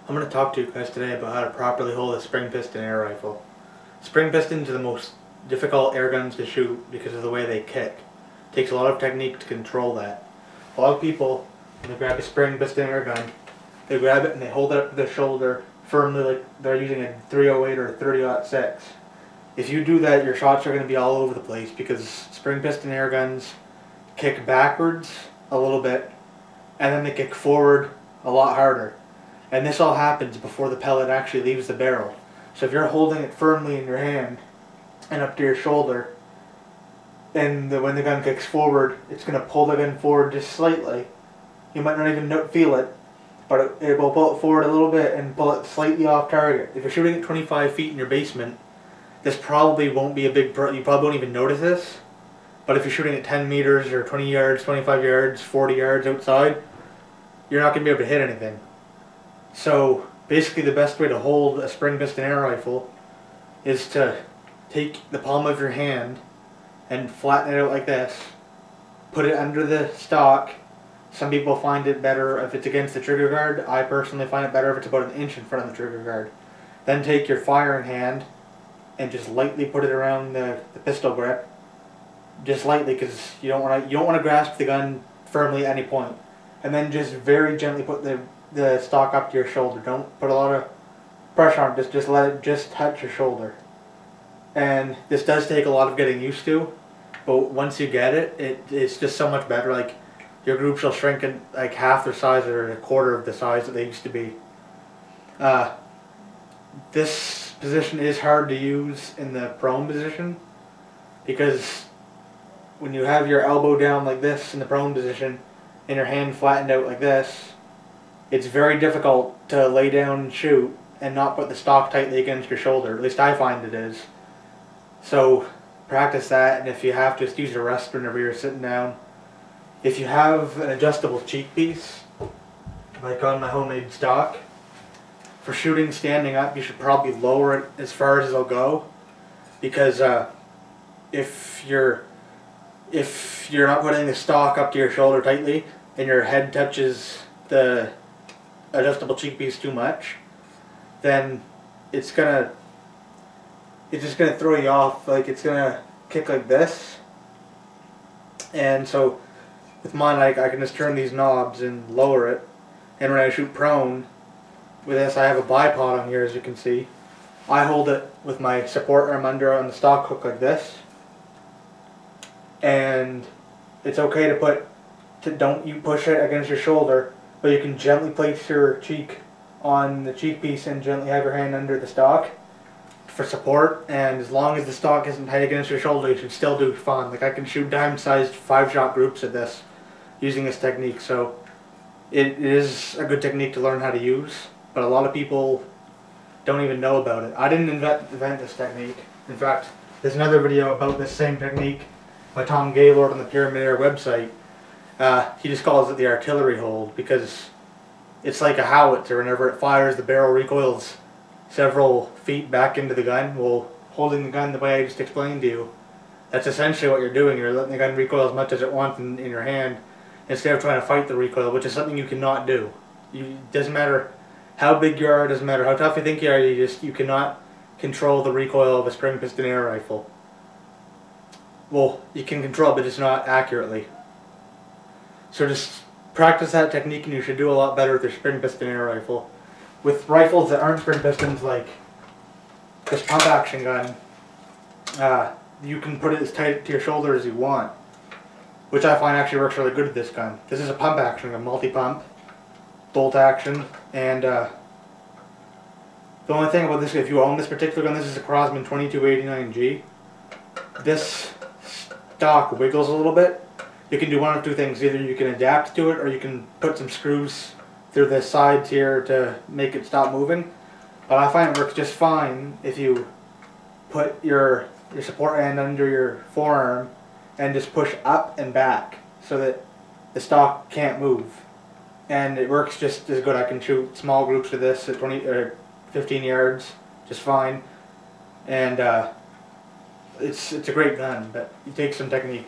I'm going to talk to you guys today about how to properly hold a spring piston air rifle. Spring pistons are the most difficult air guns to shoot because of the way they kick. It takes a lot of technique to control that. A lot of people, when they grab a spring piston air gun, they grab it and they hold it up to their shoulder firmly like they're using a 308 or a 30-06. If you do that, your shots are going to be all over the place because spring piston air guns kick backwards a little bit and then they kick forward a lot harder. And this all happens before the pellet actually leaves the barrel. So if you're holding it firmly in your hand and up to your shoulder, and when the gun kicks forward, it's going to pull the gun forward just slightly. You might not even feel it, but it will pull it forward a little bit and pull it slightly off target. If you're shooting at 25 feet in your basement, this probably won't be a big you probably won't even notice this. But if you're shooting at 10 meters or 20 yards, 25 yards, 40 yards outside, you're not going to be able to hit anything. So basically the best way to hold a spring piston air rifle is to take the palm of your hand and flatten it out like this. Put it under the stock. Some people find it better if it's against the trigger guard. I personally find it better if it's about an inch in front of the trigger guard. Then take your firing hand and just lightly put it around the pistol grip. Just lightly, because you don't want to grasp the gun firmly at any point. And then just very gently put the stock up to your shoulder. Don't put a lot of pressure on it. Just let it just touch your shoulder. And this does take a lot of getting used to, but once you get it, it's just so much better. Like, your groups will shrink in like half their size or a quarter of the size that they used to be. This position is hard to use in the prone position because when you have your elbow down like this in the prone position and your hand flattened out like this, it's very difficult to lay down and shoot and not put the stock tightly against your shoulder. At least I find it is. So practice that, and if you have to, just use a rest whenever you're sitting down. If you have an adjustable cheek piece, like on my homemade stock, for shooting standing up, you should probably lower it as far as it'll go, because if you're not putting the stock up to your shoulder tightly and your head touches the adjustable cheek piece too much, then it's just gonna throw you off. Like, it's gonna kick like this. And so with mine, I can just turn these knobs and lower it. And when I shoot prone with this, I have a bipod on here, as you can see. I hold it with my support arm under on the stock hook like this. And it's okay don't you push it against your shoulder, but you can gently place your cheek on the cheek piece and gently have your hand under the stock for support. And as long as the stock isn't tight against your shoulder, you should still do fine. Like, I can shoot diamond-sized 5-shot groups at this using this technique. So it is a good technique to learn how to use, but a lot of people don't even know about it. I didn't invent this technique. In fact, there's another video about this same technique by Tom Gaylord on the Pyramid Air website. He just calls it the artillery hold because it's like a howitzer. Whenever it fires, the barrel recoils several feet back into the gun. Well, holding the gun the way I just explained to you, that's essentially what you're doing. You're letting the gun recoil as much as it wants in your hand instead of trying to fight the recoil, which is something you cannot do. It doesn't matter how big you are, it doesn't matter how tough you think you are, you cannot control the recoil of a spring piston air rifle. Well, you can control it, but just not accurately. So just practice that technique and you should do a lot better with your spring piston air rifle. With rifles that aren't spring pistons, like this pump action gun, you can put it as tight to your shoulder as you want, which I find actually works really good with this gun. This is a pump action gun, multi-pump, bolt action, and the only thing about this, if you own this particular gun, this is a Crosman 2289G. This stock wiggles a little bit. You can do one of two things. Either you can adapt to it, or you can put some screws through the sides here to make it stop moving. But I find it works just fine if you put your support hand under your forearm and just push up and back so that the stock can't move. And it works just as good. I can shoot small groups of this at 20 or 15 yards just fine. And it's a great gun, but it takes some technique.